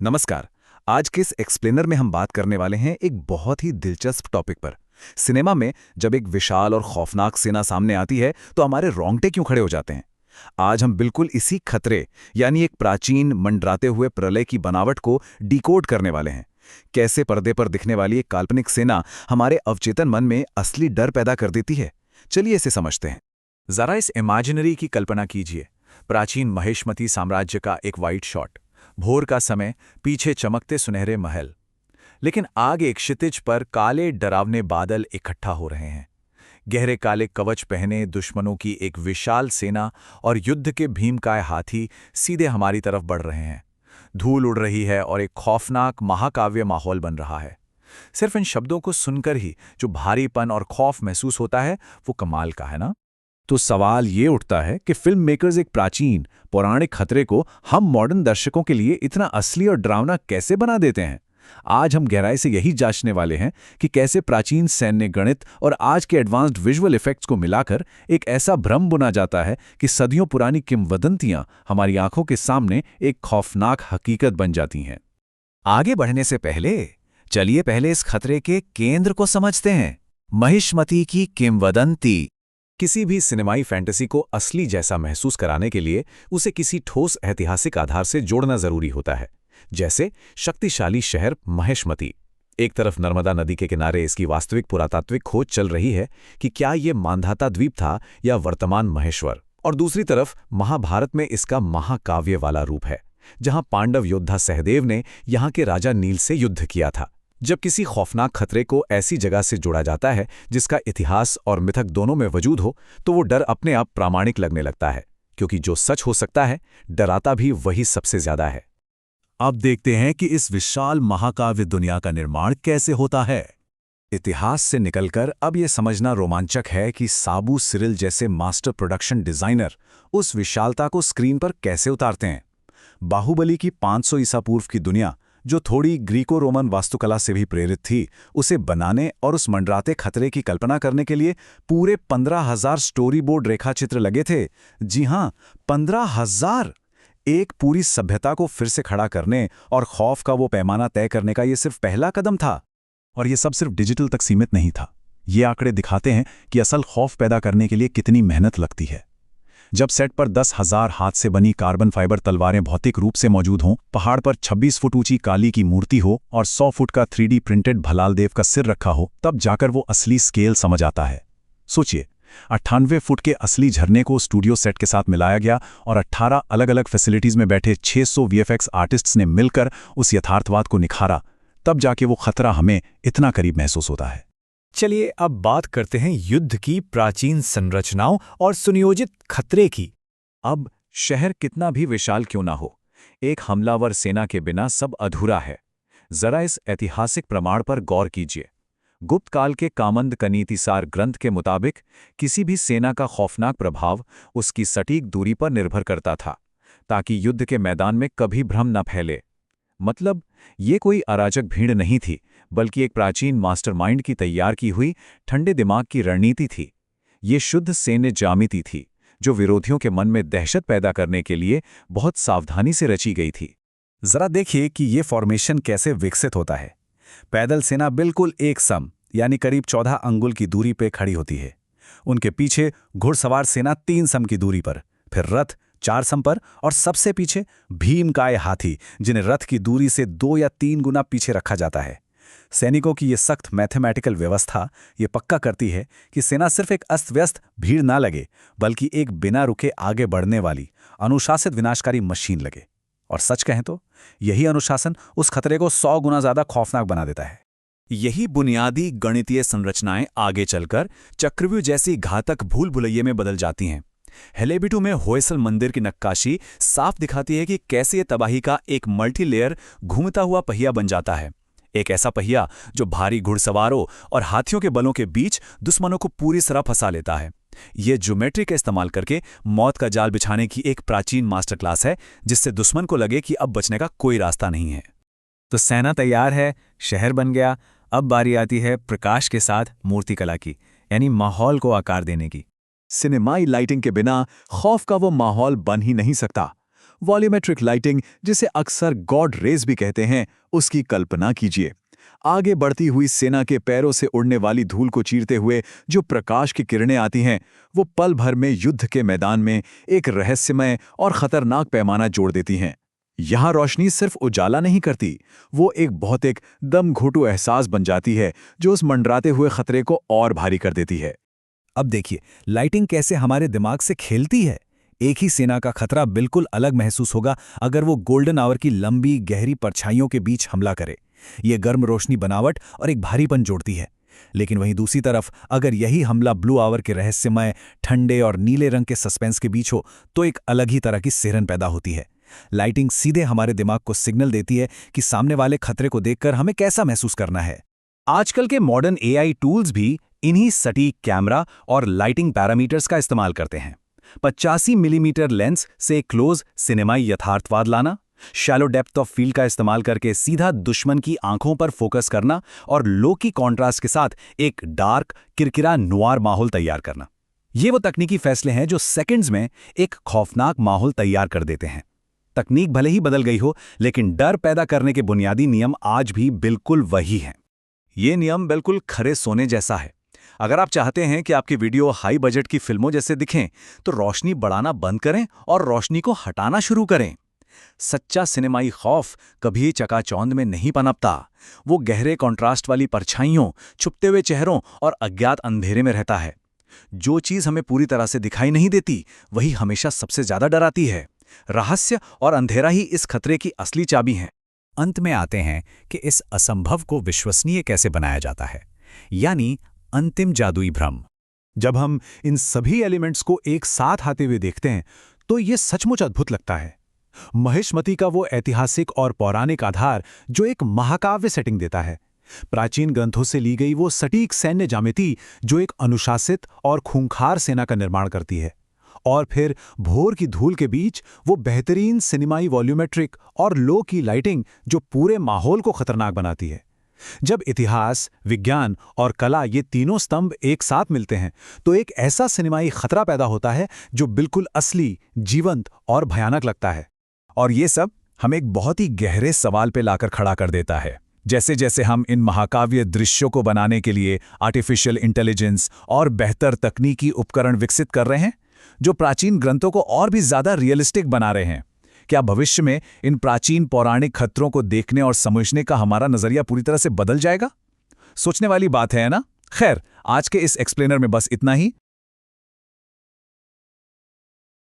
नमस्कार। आज के इस एक्सप्लेनर में हम बात करने वाले हैं एक बहुत ही दिलचस्प टॉपिक पर। सिनेमा में जब एक विशाल और खौफनाक सेना सामने आती है तो हमारे रोंगटे क्यों खड़े हो जाते हैं। आज हम बिल्कुल इसी खतरे यानी एक प्राचीन मंडराते हुए प्रलय की बनावट को डिकोड करने वाले हैं। कैसे पर्दे पर दिखने वाली एक काल्पनिक सेना हमारे अवचेतन मन में असली डर पैदा कर देती है। चलिए इसे समझते हैं। जरा इस इमेजिनरी की कल्पना कीजिए। प्राचीन महेशमती साम्राज्य का एक वाइट शॉट, भोर का समय, पीछे चमकते सुनहरे महल, लेकिन आगे एक क्षितिज पर काले डरावने बादल इकट्ठा हो रहे हैं। गहरे काले कवच पहने दुश्मनों की एक विशाल सेना और युद्ध के भीमकाय हाथी सीधे हमारी तरफ बढ़ रहे हैं। धूल उड़ रही है और एक खौफनाक महाकाव्य माहौल बन रहा है। सिर्फ इन शब्दों को सुनकर ही जो भारीपन और खौफ महसूस होता है वो कमाल का है ना। तो सवाल ये उठता है कि फिल्म मेकर्स एक प्राचीन पौराणिक खतरे को हम मॉडर्न दर्शकों के लिए इतना असली और डरावना कैसे बना देते हैं। आज हम गहराई से यही जांचने वाले हैं कि कैसे प्राचीन सैन्य गणित और आज के एडवांस्ड विजुअल इफेक्ट्स को मिलाकर एक ऐसा भ्रम बुना जाता है कि सदियों पुरानी किंवदंतियां हमारी आंखों के सामने एक खौफनाक हकीकत बन जाती हैं। आगे बढ़ने से पहले चलिए पहले इस खतरे के केंद्र को समझते हैं, महिष्मती की किंवदंती। किसी भी सिनेमाई फैंटेसी को असली जैसा महसूस कराने के लिए उसे किसी ठोस ऐतिहासिक आधार से जोड़ना जरूरी होता है। जैसे शक्तिशाली शहर महेशमती। एक तरफ नर्मदा नदी के किनारे इसकी वास्तविक पुरातात्विक खोज चल रही है कि क्या ये मांधाता द्वीप था या वर्तमान महेश्वर, और दूसरी तरफ महाभारत में इसका महाकाव्य वाला रूप है, जहां पांडव योद्धा सहदेव ने यहां के राजा नील से युद्ध किया था। जब किसी खौफनाक खतरे को ऐसी जगह से जोड़ा जाता है जिसका इतिहास और मिथक दोनों में वजूद हो, तो वो डर अपने आप प्रामाणिक लगने लगता है, क्योंकि जो सच हो सकता है डराता भी वही सबसे ज्यादा है। अब देखते हैं कि इस विशाल महाकाव्य दुनिया का निर्माण कैसे होता है। इतिहास से निकलकर अब यह समझना रोमांचक है कि साबू सिरिल जैसे मास्टर प्रोडक्शन डिजाइनर उस विशालता को स्क्रीन पर कैसे उतारते हैं। बाहुबली की 500 ईसा पूर्व की दुनिया, जो थोड़ी ग्रीको रोमन वास्तुकला से भी प्रेरित थी, उसे बनाने और उस मंडराते खतरे की कल्पना करने के लिए पूरे 15,000 स्टोरी बोर्ड रेखाचित्र लगे थे। जी हां, 15,000। एक पूरी सभ्यता को फिर से खड़ा करने और खौफ का वो पैमाना तय करने का ये सिर्फ पहला कदम था। और ये सब सिर्फ डिजिटल तक सीमित नहीं था। ये आंकड़े दिखाते हैं कि असल खौफ पैदा करने के लिए कितनी मेहनत लगती है। जब सेट पर 10,000 हाथ से बनी कार्बन फाइबर तलवारें भौतिक रूप से मौजूद हों, पहाड़ पर 26 फुट ऊंची काली की मूर्ति हो और 100 फुट का 3D प्रिंटेड भलाल देव का सिर रखा हो, तब जाकर वो असली स्केल समझ आता है। सोचिए, 98 फुट के असली झरने को स्टूडियो सेट के साथ मिलाया गया और 18 अलग अलग फैसिलिटीज में बैठे 600 VFX आर्टिस्ट्स ने मिलकर उस यथार्थवाद को निखारा। तब जाके वो खतरा हमें इतना करीब महसूस होता है। चलिए अब बात करते हैं युद्ध की प्राचीन संरचनाओं और सुनियोजित खतरे की। अब शहर कितना भी विशाल क्यों ना हो, एक हमलावर सेना के बिना सब अधूरा है। जरा इस ऐतिहासिक प्रमाण पर गौर कीजिए। गुप्त काल के कामंद कनीतिसार ग्रंथ के मुताबिक किसी भी सेना का खौफनाक प्रभाव उसकी सटीक दूरी पर निर्भर करता था, ताकि युद्ध के मैदान में कभी भ्रम न फैले। मतलब, ये कोई अराजक भीड़ नहीं थी, बल्कि एक प्राचीन मास्टरमाइंड की तैयार की हुई ठंडे दिमाग की रणनीति थी। ये शुद्ध सैन्य ज्यामिति थी, जो विरोधियों के मन में दहशत पैदा करने के लिए बहुत सावधानी से रची गई थी। जरा देखिए कि ये फॉर्मेशन कैसे विकसित होता है। पैदल सेना बिल्कुल एक सम यानी करीब 14 अंगुल की दूरी पे खड़ी होती है। उनके पीछे घुड़सवार सेना 3 सम की दूरी पर, फिर रथ 4 सम पर, और सबसे पीछे भीमकाय हाथी, जिन्हें रथ की दूरी से 2 या 3 गुना पीछे रखा जाता है। सैनिकों की ये सख्त मैथमेटिकल व्यवस्था ये पक्का करती है कि सेना सिर्फ एक अस्त-व्यस्त भीड़ ना लगे, बल्कि एक बिना रुके आगे बढ़ने वाली अनुशासित विनाशकारी मशीन लगे। और सच कहें तो यही अनुशासन उस खतरे को 100 गुना ज्यादा खौफनाक बना देता है। यही बुनियादी गणितीय संरचनाएं आगे चलकर चक्रव्यूह जैसी घातक भूल भुलैये में बदल जाती हैं। हेलेबिटू में होयसल मंदिर की नक्काशी साफ दिखाती है कि कैसे ये तबाही का एक मल्टीलेयर घूमता हुआ पहिया बन जाता है। एक ऐसा पहिया जो भारी घुड़सवारों और हाथियों के बलों के बीच दुश्मनों को पूरी तरह फंसा लेता है। ये ज्योमेट्री का इस्तेमाल करके मौत का जाल बिछाने की एक प्राचीन मास्टर क्लास है, जिससे दुश्मन को लगे कि अब बचने का कोई रास्ता नहीं है। तो सेना तैयार है, शहर बन गया। अब बारी आती है प्रकाश के साथ मूर्तिकला की, यानी माहौल को आकार देने की। सिनेमाई लाइटिंग के बिना खौफ का वो माहौल बन ही नहीं सकता। वॉल्यूमेट्रिक लाइटिंग, जिसे अक्सर गॉड रेज भी कहते हैं, उसकी कल्पना कीजिए। आगे बढ़ती हुई सेना के पैरों से उड़ने वाली धूल को चीरते हुए जो प्रकाश की किरणें आती हैं, वो पल भर में युद्ध के मैदान में एक रहस्यमय और खतरनाक पैमाना जोड़ देती हैं। यहाँ रोशनी सिर्फ उजाला नहीं करती, वो एक भौतिक दम घोटू एहसास बन जाती है जो उस मंडराते हुए खतरे को और भारी कर देती है। अब देखिए लाइटिंग कैसे हमारे दिमाग से खेलती है। एक ही सेना का खतरा बिल्कुल अलग महसूस होगा अगर वो गोल्डन आवर की लंबी गहरी परछाइयों के बीच हमला करे। ये गर्म रोशनी बनावट और एक भारीपन जोड़ती है। लेकिन वहीं दूसरी तरफ अगर यही हमला ब्लू आवर के रहस्यमय ठंडे और नीले रंग के सस्पेंस के बीच हो तो एक अलग ही तरह की सिहरन पैदा होती है। लाइटिंग सीधे हमारे दिमाग को सिग्नल देती है कि सामने वाले खतरे को देखकर हमें कैसा महसूस करना है। आजकल के मॉडर्न एआई टूल्स भी इन्हीं सटीक कैमरा और लाइटिंग पैरामीटर्स का इस्तेमाल करते हैं। 85 मिलीमीटर लेंस से क्लोज सिनेमाई यथार्थवाद लाना, शैलो डेप्थ ऑफ फील्ड का इस्तेमाल करके सीधा दुश्मन की आंखों पर फोकस करना और लो की कॉन्ट्रास्ट के साथ एक डार्क किरकिरा नुआर माहौल तैयार करना। ये वो तकनीकी फैसले हैं जो सेकंड्स में एक खौफनाक माहौल तैयार कर देते हैं। तकनीक भले ही बदल गई हो, लेकिन डर पैदा करने के बुनियादी नियम आज भी बिल्कुल वही हैं। ये नियम बिल्कुल खरे सोने जैसा है। अगर आप चाहते हैं कि आपकी वीडियो हाई बजट की फिल्मों जैसे दिखें, तो रोशनी बढ़ाना बंद करें और रोशनी को हटाना शुरू करें। सच्चा सिनेमाई खौफ कभी चकाचौंध में नहीं पनपता। वो गहरे कॉन्ट्रास्ट वाली परछाइयों, छुपते हुए चेहरों और अज्ञात अंधेरे में रहता है। जो चीज़ हमें पूरी तरह से दिखाई नहीं देती, वही हमेशा सबसे ज्यादा डराती है। रहस्य और अंधेरा ही इस खतरे की असली चाबी हैं। अंत में आते हैं कि इस असंभव को विश्वसनीय कैसे बनाया जाता है, यानी अंतिम जादुई भ्रम। जब हम इन सभी एलिमेंट्स को एक साथ आते हुए देखते हैं तो ये सचमुच अद्भुत लगता है। महिष्मती का वो ऐतिहासिक और पौराणिक आधार जो एक महाकाव्य सेटिंग देता है, प्राचीन ग्रंथों से ली गई वो सटीक सैन्य ज्यामिति जो एक अनुशासित और खूंखार सेना का निर्माण करती है, और फिर भोर की धूल के बीच वो बेहतरीन सिनेमाई वॉल्यूमेट्रिक और लो की लाइटिंग जो पूरे माहौल को खतरनाक बनाती है। जब इतिहास, विज्ञान और कला ये तीनों स्तंभ एक साथ मिलते हैं तो एक ऐसा सिनेमाई खतरा पैदा होता है जो बिल्कुल असली, जीवंत और भयानक लगता है। और ये सब हमें एक बहुत ही गहरे सवाल पे लाकर खड़ा कर देता है। जैसे जैसे हम इन महाकाव्य दृश्यों को बनाने के लिए आर्टिफिशियल इंटेलिजेंस और बेहतर तकनीकी उपकरण विकसित कर रहे हैं, जो प्राचीन ग्रंथों को और भी ज्यादा रियलिस्टिक बना रहे हैं, क्या भविष्य में इन प्राचीन पौराणिक खतरों को देखने और समझने का हमारा नजरिया पूरी तरह से बदल जाएगा? सोचने वाली बात है ना? खैर, आज के इस एक्सप्लेनर में बस इतना ही।